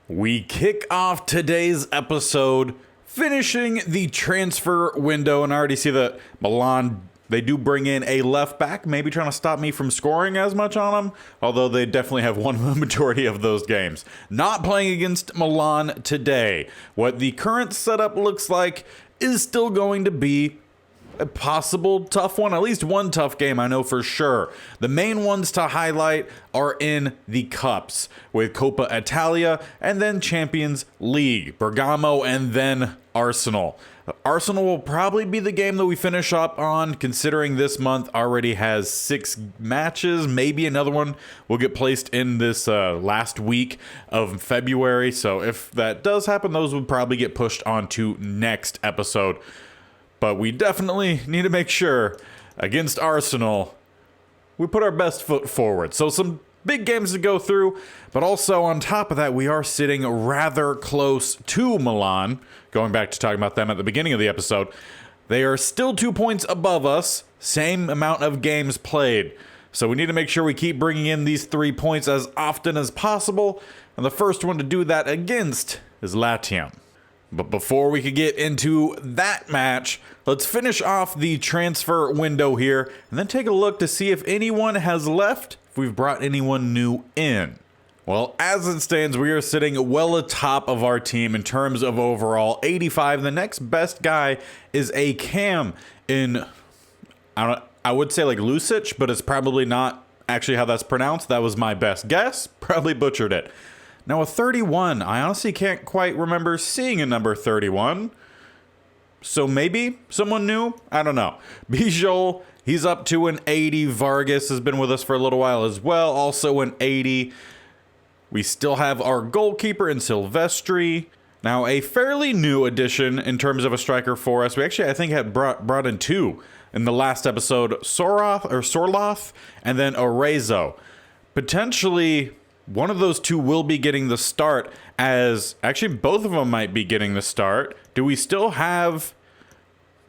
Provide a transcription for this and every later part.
We kick off today's episode finishing the transfer window, and I already see that Milan, they do bring in a left back, maybe trying to stop me from scoring as much on them, although they definitely have won the majority of those games. Not playing against Milan today. What the current setup looks like is still going to be a possible tough one, at least one tough game I know for sure. The main ones to highlight are in the cups with Coppa Italia and then Champions League, Bergamo and then Arsenal. Arsenal will probably be the game that we finish up on, considering this month already has 6 matches. Maybe another one will get placed in this last week of February. So if that does happen, those would probably get pushed on to next episode. But we definitely need to make sure against Arsenal we put our best foot forward. So some big games to go through, but also on top of that, we are sitting rather close to Milan. Going back to talking about them at the beginning of the episode, they are still 2 points above us, same amount of games played. So we need to make sure we keep bringing in these 3 points as often as possible. And the first one to do that against is Latium. But before we could get into that match, let's finish off the transfer window here and then take a look to see if anyone has left, if we've brought anyone new in. Well, as it stands, we are sitting well atop of our team in terms of overall 85. The next best guy is a Cam in, I would say like Lucic, but it's probably not actually how that's pronounced. That was my best guess. Probably butchered it. Now a 31, I honestly can't quite remember seeing a number 31. So maybe someone new? I don't know. Bijol, he's up to an 80. Vargas has been with us for a little while as well, also an 80. We still have our goalkeeper in Silvestri. Now a fairly new addition in terms of a striker for us. We actually, I think, had brought in 2 in the last episode. Sorloth, and then Orezo. Potentially one of those 2 will be getting the start, as actually both of them might be getting the start. Do we still have...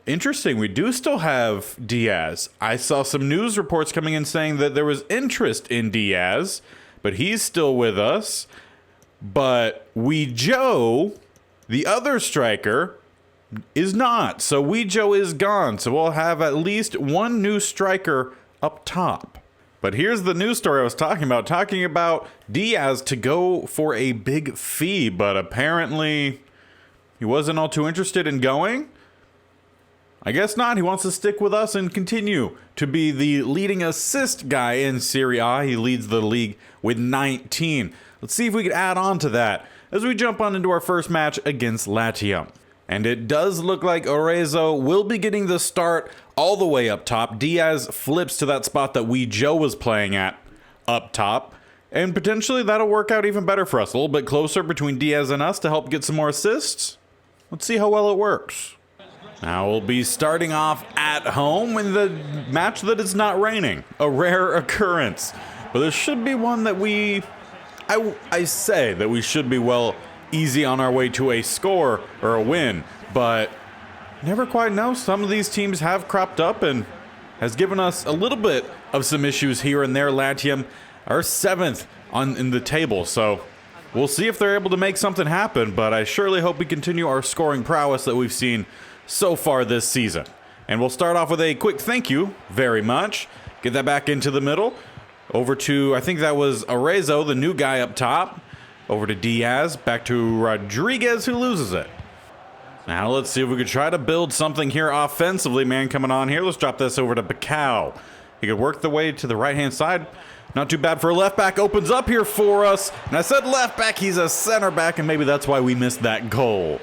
Interesting, we do still have Diaz. I saw some news reports coming in saying that there was interest in Diaz, but he's still with us. But Joe, the other striker, is not. So Joe is gone. So we'll have at least one new striker up top. But here's the news story I was talking about Diaz to go for a big fee, but apparently he wasn't all too interested in going. I guess not. He wants to stick with us and continue to be the leading assist guy in Serie A. He leads the league with 19. Let's see if we can add on to that as we jump on into our first match against Latium. And it does look like Orezo will be getting the start all the way up top. Diaz flips to that spot that Joe was playing at up top. And potentially that'll work out even better for us. A little bit closer between Diaz and us to help get some more assists. Let's see how well it works. Now we'll be starting off at home in the match that it's not raining. A rare occurrence. But this should be one that I say that we should be easy on our way to a score or a win, but never quite know. Some of these teams have cropped up and has given us a little bit of some issues here and there. Latium are 7th in the table, so we'll see if they're able to make something happen, but I surely hope we continue our scoring prowess that we've seen so far this season. And we'll start off with a quick thank you very much. Get that back into the middle. Over to, I think that was Orezo, the new guy up top. Over to Diaz, back to Rodriguez, who loses it. Now let's see if we could try to build something here offensively, man, coming on here. Let's drop this over to Bacau. He could work the way to the right-hand side. Not too bad for a left back. Opens up here for us. And I said left back, he's a center back, and maybe that's why we missed that goal.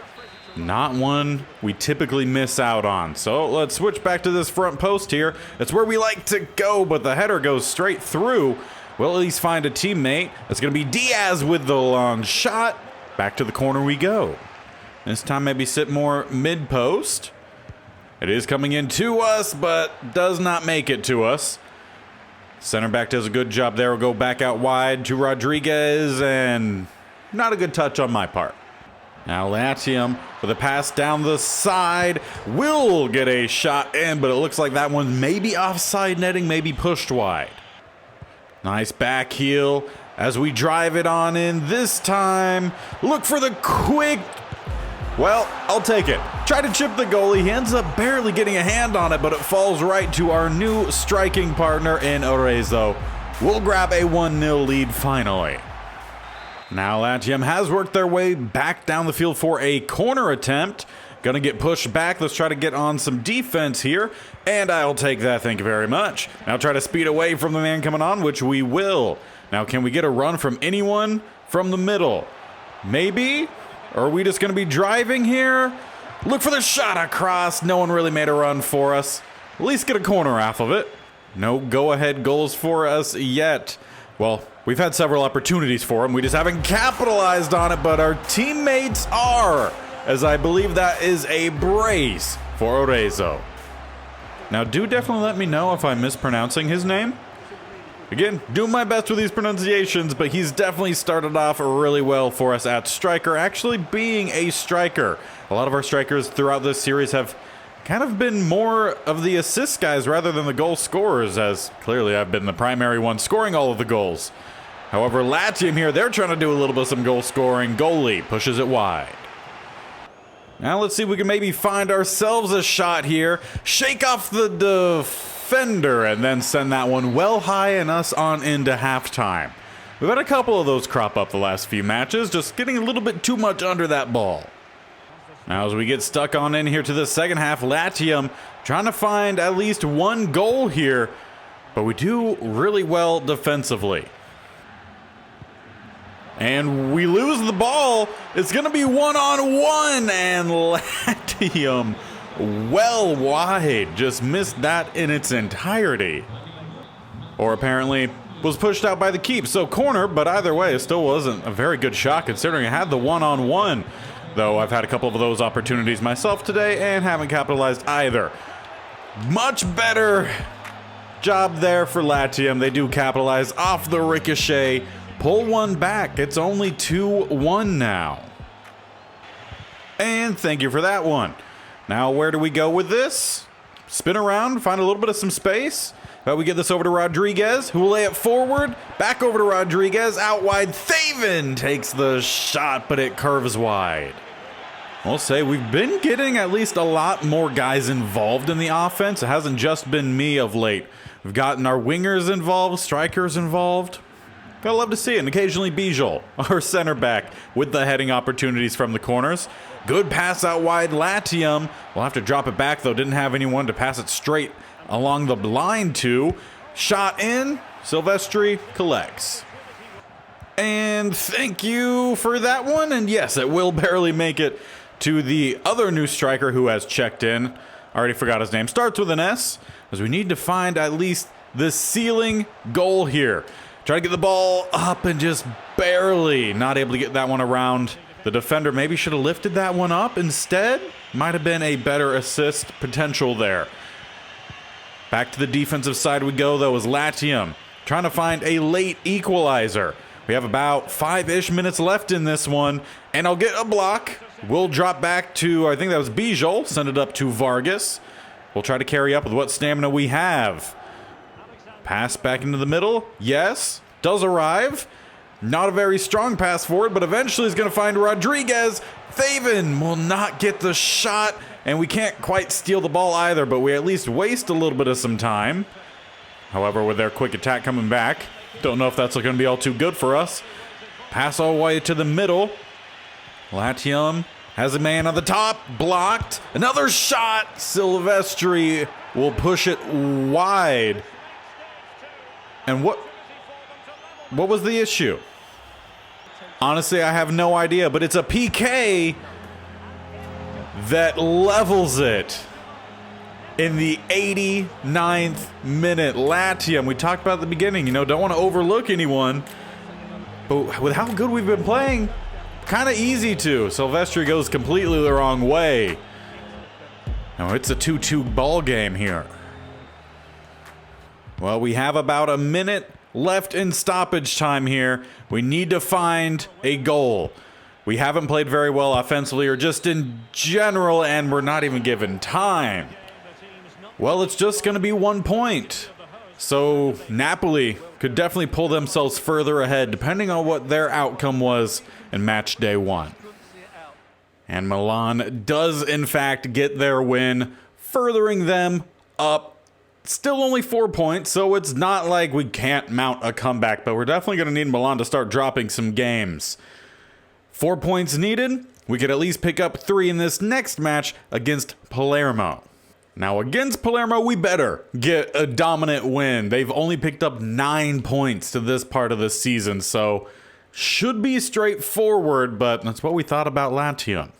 Not one we typically miss out on. So let's switch back to this front post here. That's where we like to go, but the header goes straight through. We'll at least find a teammate. That's going to be Diaz with the long shot. Back to the corner we go. This time maybe sit more mid-post. It is coming in to us, but does not make it to us. Center back does a good job there. We'll go back out wide to Rodriguez, and not a good touch on my part. Now Latium with a pass down the side will get a shot in, but it looks like that one may be offside netting, maybe pushed wide. Nice back heel. as we drive it on in this time. Look for the quick... Well, I'll take it. Try to chip the goalie. He ends up barely getting a hand on it, but it falls right to our new striking partner in Arezzo. We'll grab a 1-0 lead finally. Now Latium has worked their way back down the field for a corner attempt. Gonna get pushed back. Let's try to get on some defense here. And I'll take that, thank you very much. Now try to speed away from the man coming on, which we will. Now can we get a run from anyone from the middle? Maybe? Or are we just gonna be driving here? Look for the shot across. No one really made a run for us. At least get a corner off of it. No go-ahead goals for us yet. Well, we've had several opportunities for them. We just haven't capitalized on it, but our teammates are, as I believe that is a brace for Arezzo. Now, do definitely let me know if I'm mispronouncing his name. Again, doing my best with these pronunciations, but he's definitely started off really well for us at striker, actually being a striker. A lot of our strikers throughout this series have kind of been more of the assist guys rather than the goal scorers, as clearly I've been the primary one scoring all of the goals. However, Latium here, they're trying to do a little bit of some goal scoring. Goalie pushes it wide. Now let's see if we can maybe find ourselves a shot here. Shake off the defender and then send that one well high and us on into halftime. We've had a couple of those crop up the last few matches, just getting a little bit too much under that ball. Now as we get stuck on in here to the second half, Latium trying to find at least one goal here, but we do really well defensively. And we lose the ball. It's going to be 1-on-1, and Latium well wide. Just missed that in its entirety. Or apparently was pushed out by the keep. So corner, but either way, it still wasn't a very good shot considering it had the 1-on-1. Though I've had a couple of those opportunities myself today and haven't capitalized either. Much better job there for Latium. They do capitalize off the ricochet. Pull one back. It's only 2-1 now. And thank you for that one. Now, where do we go with this? Spin around, find a little bit of some space. But we get this over to Rodriguez, who will lay it forward. Back over to Rodriguez, out wide. Thaven takes the shot, but it curves wide. I'll say we've been getting at least a lot more guys involved in the offense. It hasn't just been me of late. We've gotten our wingers involved, strikers involved. Gotta love to see it. And occasionally Bijol, our center back, with the heading opportunities from the corners. Good pass out wide, Latium. We'll have to drop it back, though. Didn't have anyone to pass it straight along the line to. Shot in. Silvestri collects. And thank you for that one. And yes, it will barely make it to the other new striker who has checked in. I already forgot his name. Starts with an S, as we need to find at least the ceiling goal here. Try to get the ball up and just barely not able to get that one around. The defender maybe should have lifted that one up instead. Might have been a better assist potential there. Back to the defensive side we go, though, as Latium trying to find a late equalizer. We have about 5-ish minutes left in this one, and I'll get a block. We'll drop back to, I think that was Bijol, send it up to Vargas. We'll try to carry up with what stamina we have. Pass back into the middle. Yes, does arrive. Not a very strong pass forward, but eventually he's going to find Rodriguez. Thaven will not get the shot, and we can't quite steal the ball either, but we at least waste a little bit of some time. However, with their quick attack coming back, don't know if that's going to be all too good for us. Pass all the way to the middle. Latium has a man on the top, blocked. Another shot. Silvestri will push it wide. And what was the issue? Honestly, I have no idea, but it's a PK that levels it in the 89th minute. Latium, we talked about at the beginning, don't want to overlook anyone, but with how good we've been playing, kind of easy to. Silvestri goes completely the wrong way. Now it's a 2-2 ball game here. Well, we have about a minute left in stoppage time here. We need to find a goal. We haven't played very well offensively or just in general, and we're not even given time. Well, it's just going to be 1 point. So Napoli could definitely pull themselves further ahead depending on what their outcome was in match day 1. And Milan does in fact get their win, furthering them up. Still only 4 points, so it's not like we can't mount a comeback, but we're definitely going to need Milan to start dropping some games. 4 points needed. We could at least pick up 3 in this next match against Palermo. Now against Palermo, we better get a dominant win. They've only picked up 9 points to this part of the season, so should be straightforward, but that's what we thought about Latium.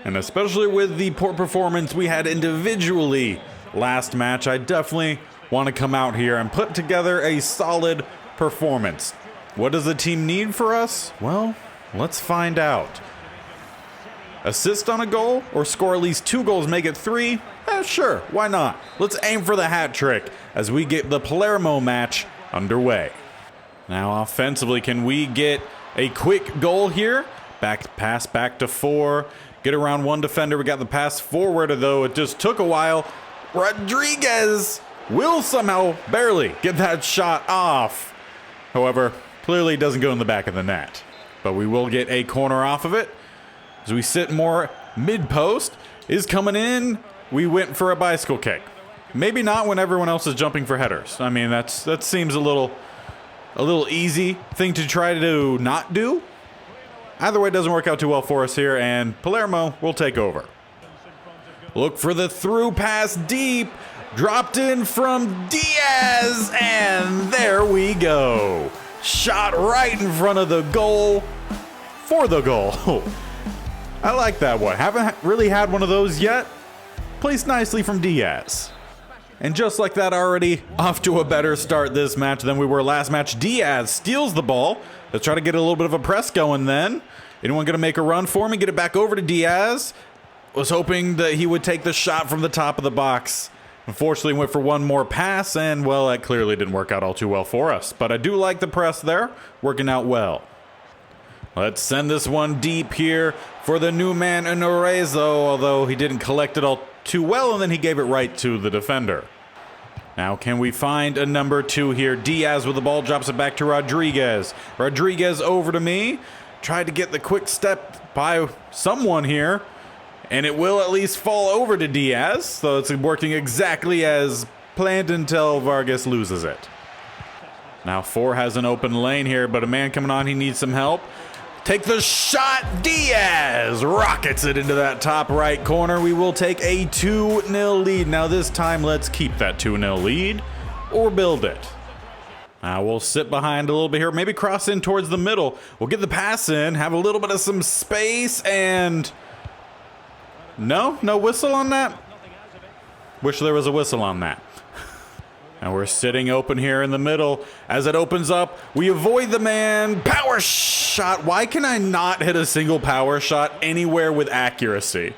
And especially with the poor performance we had individually last match, I definitely want to come out here and put together a solid performance. What does the team need for us? Well, let's find out. Assist on a goal or score at least 2 goals, make it 3? Sure, why not? Let's aim for the hat trick as we get the Palermo match underway. Now offensively, can we get a quick goal here? Pass back to 4. Get around 1 defender. We got the pass forward, though it just took a while. Rodriguez will somehow barely get that shot off. However, clearly doesn't go in the back of the net. But we will get a corner off of it. As we sit more mid-post, is coming in. We went for a bicycle kick. Maybe not when everyone else is jumping for headers. I mean, that seems a little easy thing to try to not do. Either way, it doesn't work out too well for us here, and Palermo will take over. Look for the through pass deep. Dropped in from Diaz, and there we go. Shot right in front of the goal for the goal. I like that one. Haven't really had one of those yet. Placed nicely from Diaz. And just like that, already off to a better start this match than we were last match. Diaz steals the ball. Let's try to get a little bit of a press going then. Anyone going to make a run for me? Get it back over to Diaz. Was hoping that he would take the shot from the top of the box. Unfortunately, went for one more pass, and, well, that clearly didn't work out all too well for us. But I do like the press there. Working out well. Let's send this one deep here for the new man, Onorezo, although he didn't collect it all too well, and then he gave it right to the defender. Now, can we find a number 2 here? Diaz with the ball, drops it back to Rodriguez. Rodriguez over to me. Tried to get the quick step by someone here, and it will at least fall over to Diaz, so it's working exactly as planned until Vargas loses it. Now 4 has an open lane here, but a man coming on, he needs some help. Take the shot, Diaz rockets it into that top right corner. We will take a 2-0 lead. Now this time, let's keep that 2-0 lead or build it. Now we'll sit behind a little bit here, maybe cross in towards the middle. We'll get the pass in, have a little bit of some space, and no whistle on that? Wish there was a whistle on that. And we're sitting open here in the middle. As it opens up, we avoid the man. Power shot. Why can I not hit a single power shot anywhere with accuracy?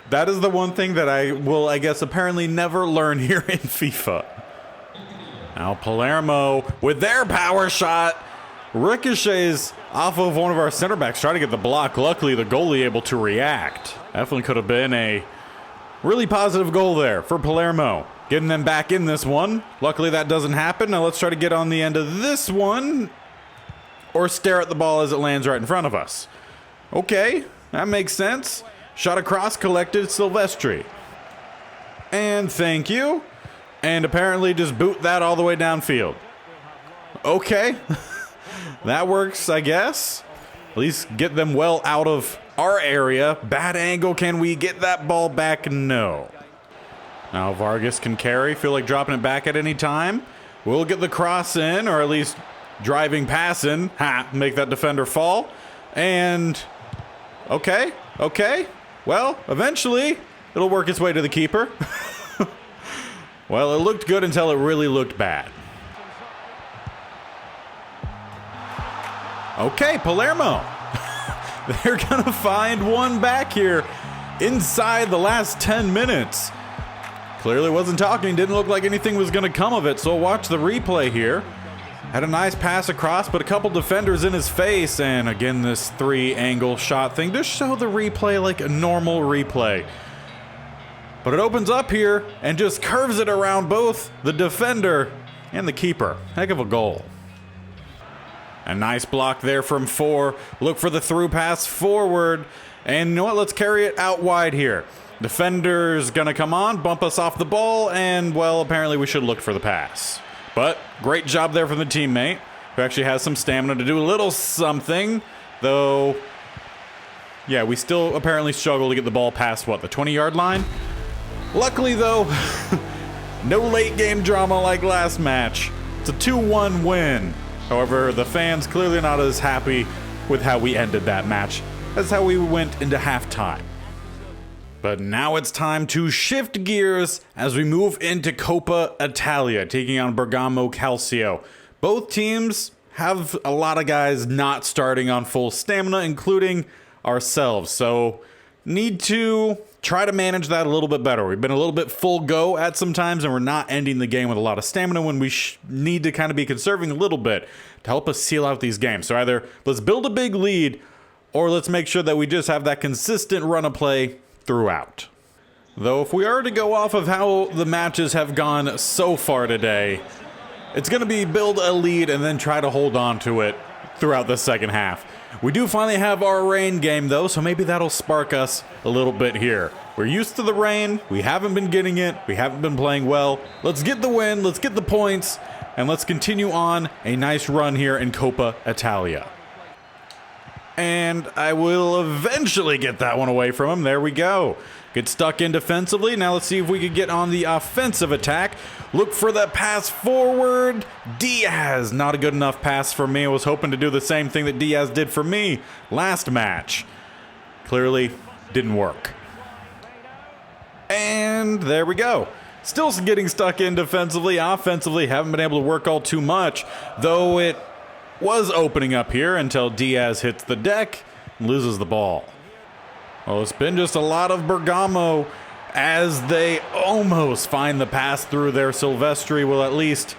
That is the one thing that I will, I guess, apparently never learn here in FIFA. Now Palermo with their power shot. Ricochets off of one of our center backs. Try to get the block. Luckily, the goalie able to react. Definitely could have been a really positive goal there for Palermo. Getting them back in this one. Luckily, that doesn't happen. Now let's try to get on the end of this one. Or stare at the ball as it lands right in front of us. Okay, that makes sense. Shot across, collected, Silvestri. And thank you. And apparently just boot that all the way downfield. Okay. That works, I guess. At least get them well out of our area. Bad angle. Can we get that ball back? No. Now Vargas can carry. Feel like dropping it back at any time. We'll get the cross in, or at least driving pass in. Make that defender fall. And okay. Well, eventually it'll work its way to the keeper. Well, it looked good until it really looked bad. Okay, Palermo. They're going to find one back here inside the last 10 minutes. Clearly wasn't talking. Didn't look like anything was going to come of it. So watch the replay here. Had a nice pass across, but a couple defenders in his face. And again, this 3-angle shot thing. Just show the replay like a normal replay. But it opens up here and just curves it around both the defender And the keeper. Heck of a goal. A nice block there from 4. Look for the through pass forward. And you know what? Let's carry it out wide here. Defender's gonna come on, bump us off the ball, and, well, apparently we should look for the pass. But great job there from the teammate, who actually has some stamina to do a little something, though, yeah, we still apparently struggle to get the ball past, what, the 20-yard line? Luckily, though, no late game drama like last match. It's a 2-1 win. However, the fans clearly not as happy with how we ended that match as how we went into halftime. But now it's time to shift gears as we move into Coppa Italia, taking on Bergamo Calcio. Both teams have a lot of guys not starting on full stamina, including ourselves. So need to try to manage that a little bit better. We've been a little bit full go at some times, and we're not ending the game with a lot of stamina when we need to kind of be conserving a little bit to help us seal out these games. So either let's build a big lead, or let's make sure that we just have that consistent run of play throughout. Though if we are to go off of how the matches have gone so far today, it's going to be build a lead and then try to hold on to it throughout the second half. We do finally have our rain game though, so maybe that'll spark us a little bit here. We're used to the rain, we haven't been getting it, we haven't been playing well. Let's get the win, let's get the points, and let's continue on a nice run here in Coppa Italia. And I will eventually get that one away from him. There we go. Get stuck in defensively. Now let's see if we can get on the offensive attack. Look for that pass forward. Diaz. Not a good enough pass for me. I was hoping to do the same thing that Diaz did for me last match. Clearly didn't work. And there we go. Still getting stuck in defensively. Offensively, haven't been able to work all too much, though it was opening up here until Diaz hits the deck and loses the ball. Well, it's been just a lot of Bergamo as they almost find the pass through there. Silvestri will at least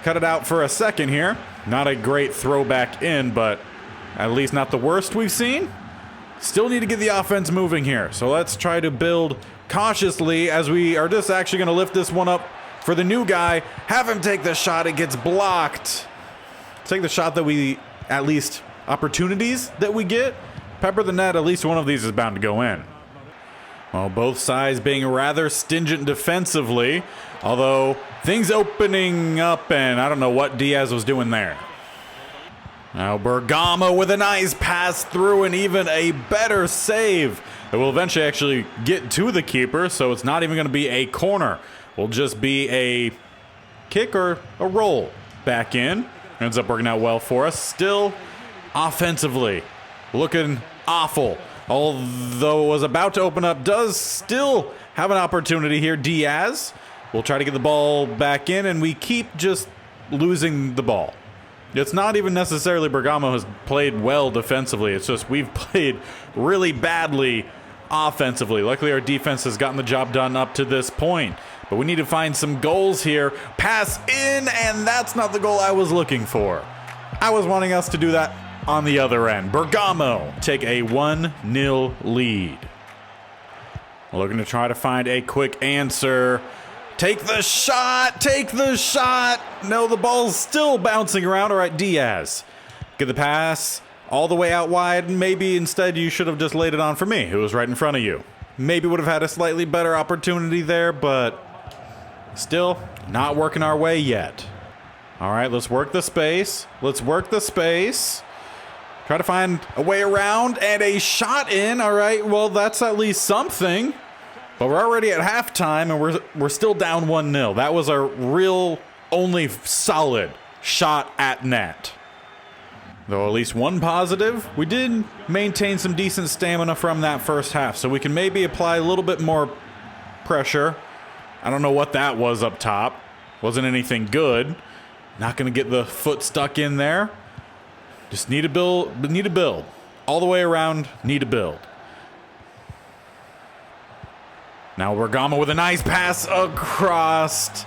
cut it out for a second here. Not a great throwback in, but at least not the worst we've seen. Still need to get the offense moving here. So let's try to build cautiously as we are just actually going to lift this one up for the new guy. Have him take the shot. It gets blocked. Take the shot that we, at least opportunities that we get, pepper the net, at least one of these is bound to go in. Well, both sides being rather stingent defensively, although things opening up, and I don't know what Diaz was doing there. Now Bergamo with a nice pass through and even a better save. It will eventually actually get to the keeper, so it's not even going to be a corner. It will just be a kick or a roll back in. Ends up working out well for us. Still, offensively, looking awful. Although it was about to open up, does still have an opportunity here. Diaz will try to get the ball back in, and we keep just losing the ball. It's not even necessarily Bergamo has played well defensively. It's just we've played really badly offensively. Luckily, our defense has gotten the job done up to this point. But we need to find some goals here. Pass in, and that's not the goal I was looking for. I was wanting us to do that on the other end. Bergamo take a 1-0 lead. Looking to try to find a quick answer. Take the shot! Take the shot! No, the ball's still bouncing around. All right, Diaz. Get the pass all the way out wide. Maybe instead you should have just laid it on for me, who was right in front of you. Maybe would have had a slightly better opportunity there, but still not working our way yet. All right, let's work the space. Let's work the space. Try to find a way around and a shot in. All right, well, that's at least something. But we're already at halftime and we're still down 1-0. That was our real only solid shot at net. Though at least one positive, we did maintain some decent stamina from that first half, so we can maybe apply a little bit more pressure. I don't know what that was up top. Wasn't anything good. Not going to get the foot stuck in there. Just need to build. All the way around, need to build. Now Bergamo with a nice pass across.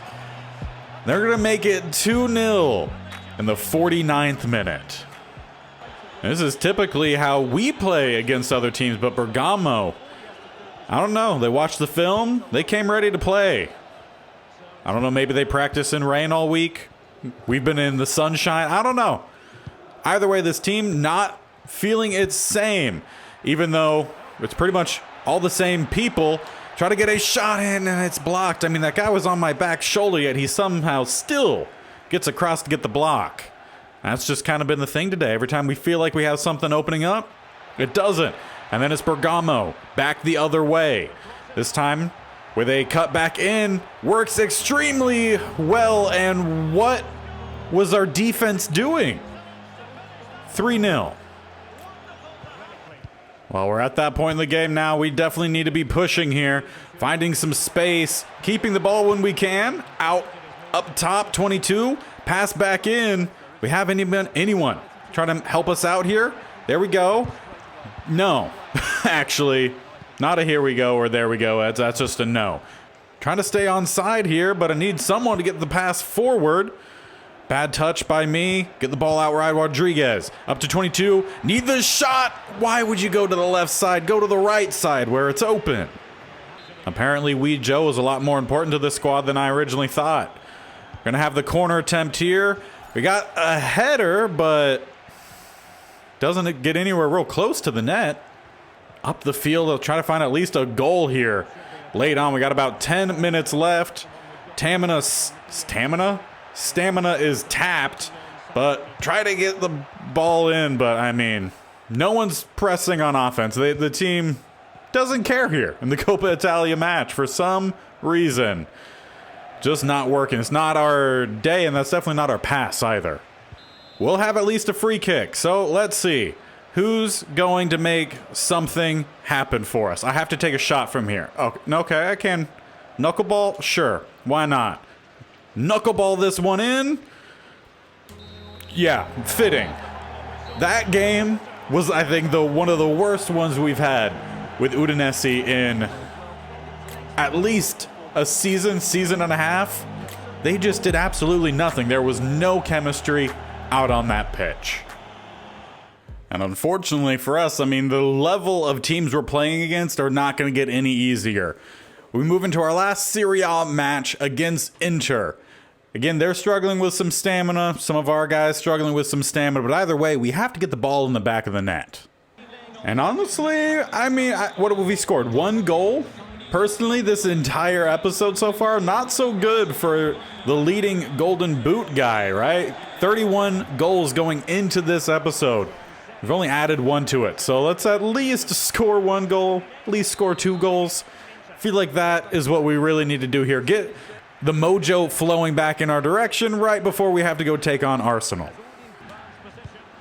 They're going to make it 2-0 in the 49th minute. This is typically how we play against other teams, but Bergamo, I don't know. They watched the film. They came ready to play. I don't know. Maybe they practiced in rain all week. We've been in the sunshine. I don't know. Either way, this team not feeling its same, even though it's pretty much all the same people. Try to get a shot in and it's blocked. I mean, that guy was on my back shoulder, yet he somehow still gets across to get the block. That's just kind of been the thing today. Every time we feel like we have something opening up, it doesn't. And then it's Bergamo back the other way. This time with a cut back in, works extremely well. And what was our defense doing? 3-0. Well, we're at that point in the game now. We definitely need to be pushing here, finding some space, keeping the ball when we can. Out up top, 22, pass back in. We have anyone trying to help us out here? There we go. No, actually, not a here we go or there we go. That's just a no. Trying to stay on side here, but I need someone to get the pass forward. Bad touch by me. Get the ball out wide. Rodriguez up to 22. Need the shot. Why would you go to the left side? Go to the right side where it's open. Apparently, Wee Joe is a lot more important to this squad than I originally thought. We're going to have the corner attempt here. We got a header, but doesn't get anywhere real close to the net. Up the field, they'll try to find at least a goal here. Late on, we got about 10 minutes left. Stamina is tapped, but try to get the ball in. But I mean, no one's pressing on offense. The team doesn't care here in the Coppa Italia match for some reason. Just not working. It's not our day, and that's definitely not our pass either. We'll have at least a free kick. So let's see who's going to make something happen for us. I have to take a shot from here. Okay, I can. Knuckleball? Sure. Why not? Knuckleball this one in. Yeah, fitting. That game was, I think, one of the worst ones we've had with Udinese in at least a season and a half. They just did absolutely nothing. There was no chemistry out on that pitch. And unfortunately for us, I mean, the level of teams we're playing against are not going to get any easier. We move into our last Serie A match against Inter. Again, they're struggling with some stamina. Some of our guys struggling with some stamina. But either way, we have to get the ball in the back of the net. And honestly, I mean, what have we scored? 1 goal? Personally, this entire episode so far, not so good for the leading Golden Boot guy, right? 31 goals going into this episode. We've only added 1 to it. So let's at least score 1 goal, at least score 2 goals. I feel like that is what we really need to do here. Get the mojo flowing back in our direction right before we have to go take on Arsenal.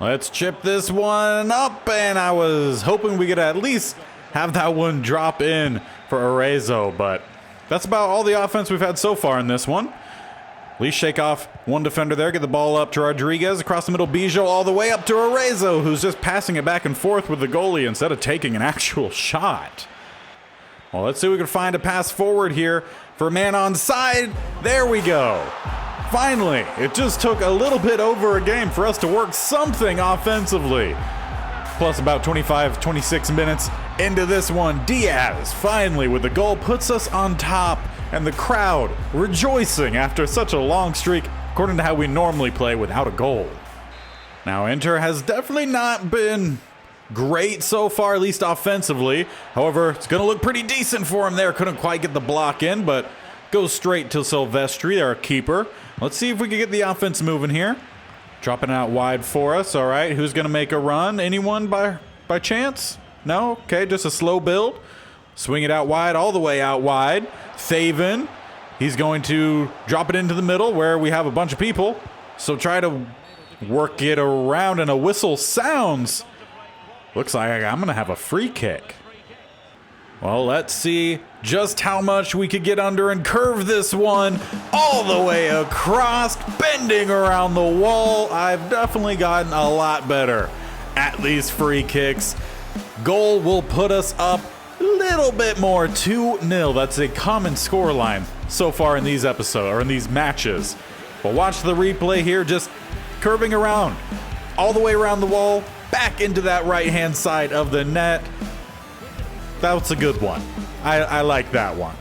Let's chip this one up, and I was hoping we could at least have that one drop in for Arezzo, but that's about all the offense we've had so far in this one. At least shake off one defender there, get the ball up to Rodriguez, across the middle, Bijou, all the way up to Arezzo, who's just passing it back and forth with the goalie instead of taking an actual shot. Well, let's see if we can find a pass forward here for a man on side. There we go. Finally, it just took a little bit over a game for us to work something offensively. Plus about 25, 26 minutes into this one, Diaz finally with the goal puts us on top, and the crowd rejoicing after such a long streak, according to how we normally play without a goal. Now, Inter has definitely not been great so far, at least offensively. However, it's going to look pretty decent for him there. Couldn't quite get the block in, but goes straight to Silvestri, our keeper. Let's see if we can get the offense moving here. Dropping out wide for us. All right, who's going to make a run? Anyone by chance? No? Okay, just a slow build. Swing it out wide, all the way out wide. Thaven, he's going to drop it into the middle where we have a bunch of people. So try to work it around, and a whistle sounds. Looks like I'm going to have a free kick. Well, let's see just how much we could get under and curve this one all the way across, bending around the wall. I've definitely gotten a lot better at these free kicks. Goal will put us up a little bit more, 2-0. That's a common scoreline so far in these episodes, or in these matches. But watch the replay here, just curving around all the way around the wall, back into that right-hand side of the net. That's a good one. I like that one.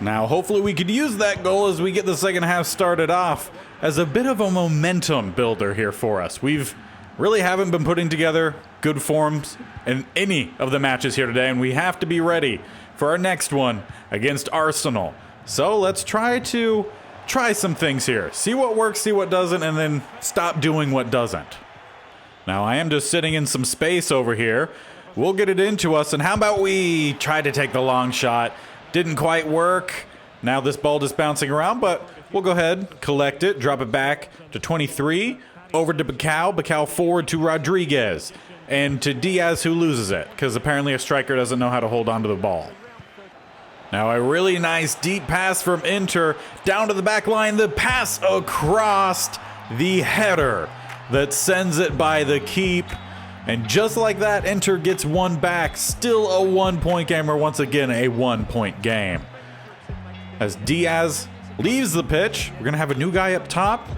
Now, hopefully we could use that goal as we get the second half started off. as a bit of a momentum builder here for us. We've really haven't been putting together good forms in any of the matches here today, and we have to be ready for our next one against Arsenal. So let's try some things here. See what works, see what doesn't, and then stop doing what doesn't. Now, I am just sitting in some space over here. We'll get it into us, and how about we try to take the long shot? Didn't quite work. Now this ball just bouncing around, but we'll go ahead, collect it, drop it back to 23, over to Bacau. Bacau forward to Rodriguez, and to Diaz, who loses it, because apparently a striker doesn't know how to hold on to the ball. Now a really nice deep pass from Inter, down to the back line, the pass across, the header that sends it by the keep. And just like that, Inter gets one back. Still a 1-point game, or once again, a 1-point game. As Diaz leaves the pitch, we're going to have a new guy up top.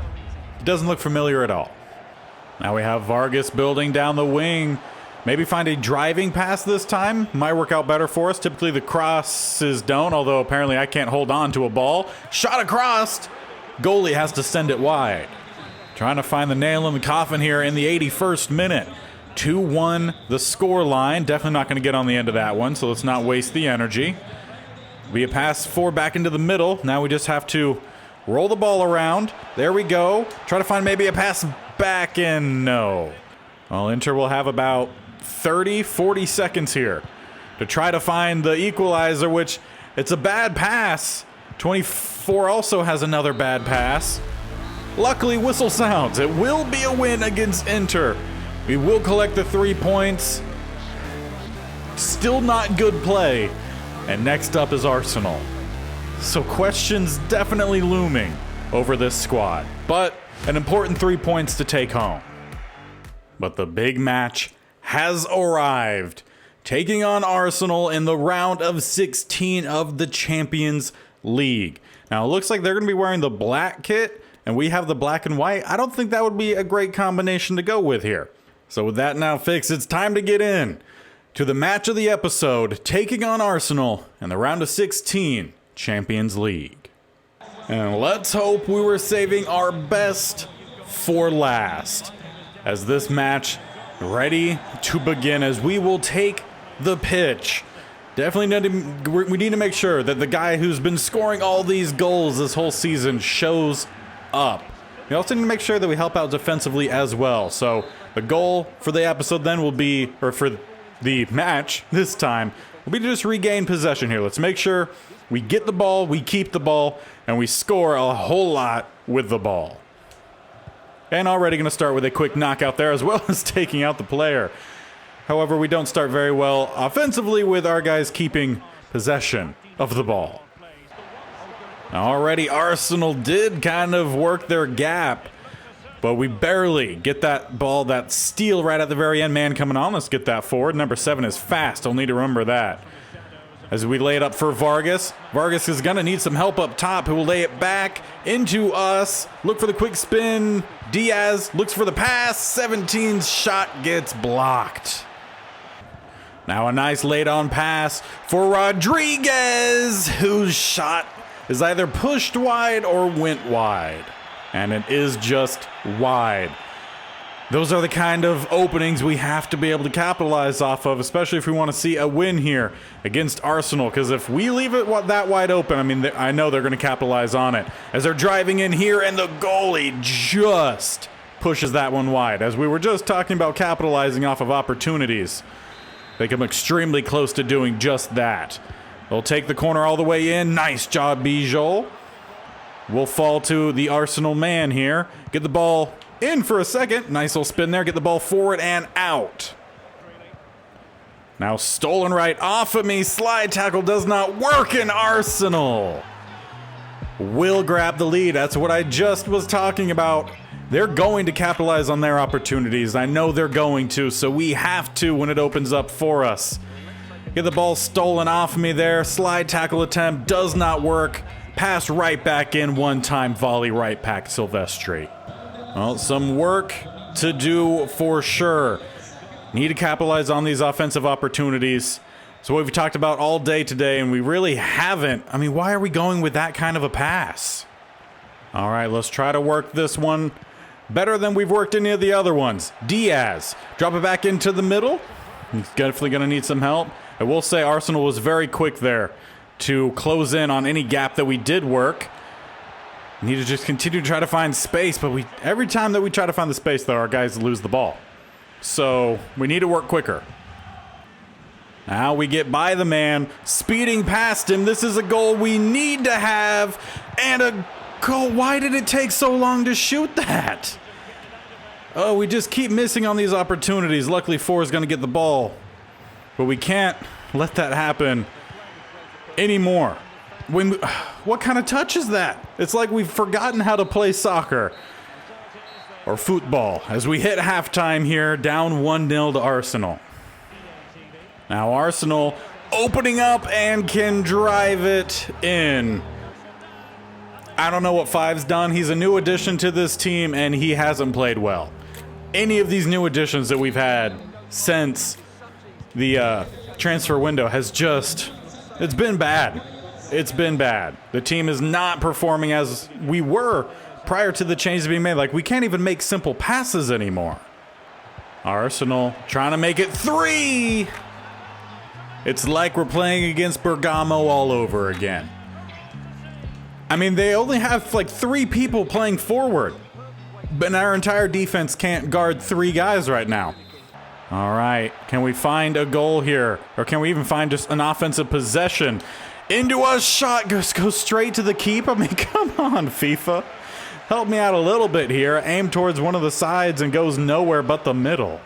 It doesn't look familiar at all. Now we have Vargas building down the wing. Maybe find a driving pass this time. Might work out better for us. Typically the crosses don't, although apparently I can't hold on to a ball. Shot across. Goalie has to send it wide. Trying to find the nail in the coffin here in the 81st minute. 2-1 the score line. Definitely not going to get on the end of that one, so let's not waste the energy. Be a pass forward back into the middle. Now we just have to roll the ball around. There we go. Try to find maybe a pass back in. No. Well, Inter will have about 30-40 seconds here to try to find the equalizer, which it's a bad pass. 24 also has another bad pass. Luckily, whistle sounds. It will be a win against Inter. We will collect the 3 points. Still not good play. And next up is Arsenal. So questions definitely looming over this squad. But an important 3 points to take home. But the big match has arrived. Taking on Arsenal in the round of 16 of the Champions League. Now, it looks like they're going to be wearing the black kit, and we have the black and white. I don't think that would be a great combination to go with here. So with that now fixed, it's time to get in to the match of the episode, taking on Arsenal in the round of 16 Champions League. And let's hope we were saving our best for last, as this match ready to begin, as we will take the pitch. We need to make sure that the guy who's been scoring all these goals this whole season shows up. We also need to make sure that we help out defensively as well. So the goal for the episode then will be, or for the match this time, will be to just regain possession here. Let's make sure we get the ball, we keep the ball, and we score a whole lot with the ball. And already going to start with a quick knockout there, as well as taking out the player. However, we don't start very well offensively with our guys keeping possession of the ball. Already Arsenal did kind of work their gap, but we barely get that ball, that steal right at the very end. Man coming on, let's get that forward. Number 7 is fast, I'll need to remember that. As we lay it up for Vargas. Vargas is going to need some help up top, who will lay it back into us. Look for the quick spin. Diaz looks for the pass. 17's shot gets blocked. Now a nice laid-on pass for Rodriguez, whose shot is either pushed wide or went wide. And it is just wide. Those are the kind of openings we have to be able to capitalize off of, especially if we want to see a win here against Arsenal. Because if we leave it that wide open, I mean, I know they're going to capitalize on it. As they're driving in here, and the goalie just pushes that one wide. As we were just talking about capitalizing off of opportunities, they come extremely close to doing just that. They'll take the corner all the way in. Nice job, Bijol. We'll fall to the Arsenal man here. Get the ball in for a second. Nice little spin there. Get the ball forward and out. Now stolen right off of me. Slide tackle does not work in Arsenal. Will grab the lead. That's what I just was talking about. They're going to capitalize on their opportunities. I know they're going to, so we have to when it opens up for us. Get the ball stolen off me there. Slide tackle attempt does not work. Pass right back in, one-time volley right back Silvestri. Well, some work to do for sure. Need to capitalize on these offensive opportunities. So what we've talked about all day today, and we really haven't. I mean, why are we going with that kind of a pass? All right, let's try to work this one better than we've worked any of the other ones. Diaz, drop it back into the middle. He's definitely going to need some help. I will say Arsenal was very quick there to close in on any gap that we did work. We need to just continue to try to find space, but every time that we try to find the space, though, our guys lose the ball. So we need to work quicker. Now we get by the man, speeding past him. This is a goal we need to have, and a goal. Why did it take so long to shoot that? Oh, we just keep missing on these opportunities. Luckily, 4 is going to get the ball, but we can't let that happen anymore. What kind of touch is that? It's like we've forgotten how to play soccer or football as we hit halftime here, down 1-0 to Arsenal. Now Arsenal opening up and can drive it in. I don't know what Five's done. He's a new addition to this team, and he hasn't played well. Any of these new additions that we've had since the transfer window has it's been bad. It's been bad. The team is not performing as we were prior to the changes being made. Like, we can't even make simple passes anymore. Arsenal trying to make it 3. It's like we're playing against Bergamo all over again. I mean, they only have like 3 people playing forward, but our entire defense can't guard 3 guys right now. All right, can we find a goal here? Or can we even find just an offensive possession? Into a shot, goes straight to the keep. I mean, come on, FIFA. Help me out a little bit here. Aim towards one of the sides and goes nowhere but the middle.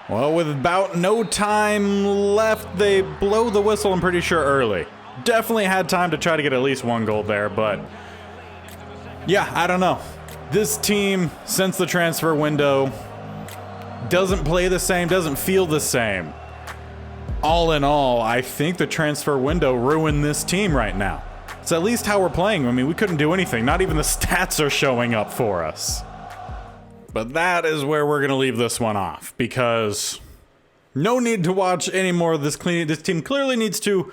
Well, with about no time left, they blow the whistle, I'm pretty sure, early. Definitely had time to try to get at least 1 goal there, but yeah, I don't know. This team, since the transfer window, doesn't play the same, doesn't feel the same. All in all, I think the transfer window ruined this team right now. It's at least how we're playing. I mean, we couldn't do anything. Not even the stats are showing up for us. But that is where we're going to leave this one off, because no need to watch any more of this. This team clearly needs to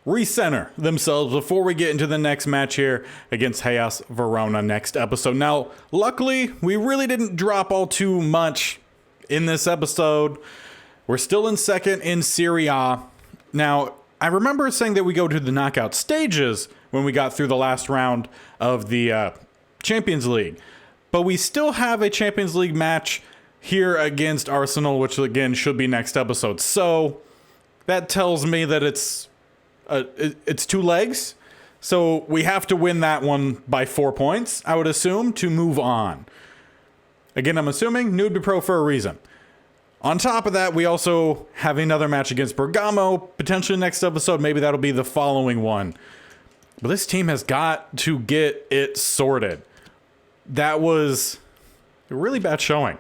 recenter themselves before we get into the next match here against Hellas Verona next episode. Now, luckily, we really didn't drop all too much in this episode. We're still in second in Serie A. Now, I remember saying that we go to the knockout stages when we got through the last round of the Champions League. But we still have a Champions League match here against Arsenal, which again should be next episode. So that tells me that it's 2 legs. So we have to win that one by 4 points, I would assume, to move on. Again, I'm assuming Nude be pro for a reason. On top of that, we also have another match against Bergamo, potentially next episode. Maybe that'll be the following one. But this team has got to get it sorted. That was a really bad showing.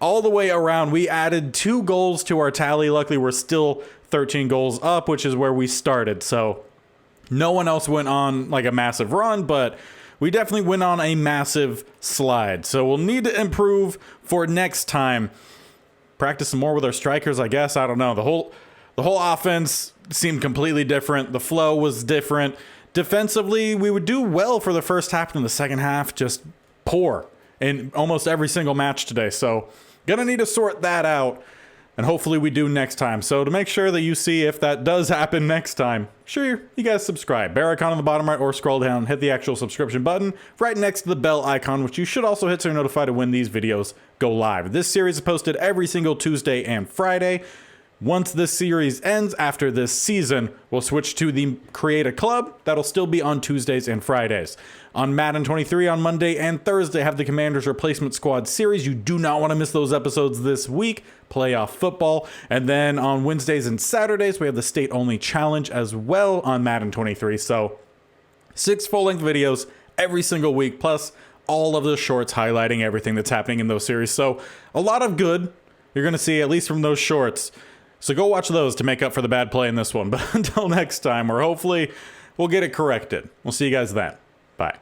All the way around, we added 2 goals to our tally. Luckily, we're still 13 goals up, which is where we started. So no one else went on like a massive run, but we definitely went on a massive slide. So we'll need to improve for next time. Practice some more with our strikers, I guess. I don't know. The whole offense seemed completely different. The flow was different. Defensively, we would do well for the first half, and in the second half, just poor in almost every single match today. So gonna need to sort that out, and hopefully we do next time. So to make sure that you see if that does happen next time, sure, you guys subscribe. Bear icon on the bottom right, or scroll down, hit the actual subscription button right next to the bell icon, which you should also hit so you're notified of when these videos go live. This series is posted every single Tuesday and Friday. Once this series ends, after this season, we'll switch to the Create a Club. That'll still be on Tuesdays and Fridays. On Madden 23 on Monday and Thursday, have the Commanders Replacement Squad series. You do not want to miss those episodes this week. Playoff football. And then on Wednesdays and Saturdays, we have the State Only Challenge as well on Madden 23. So 6 full-length videos every single week, plus all of the shorts highlighting everything that's happening in those series. So a lot of good you're going to see, at least from those shorts. So go watch those to make up for the bad play in this one. But until next time, or hopefully we'll get it corrected. We'll see you guys then. Bye.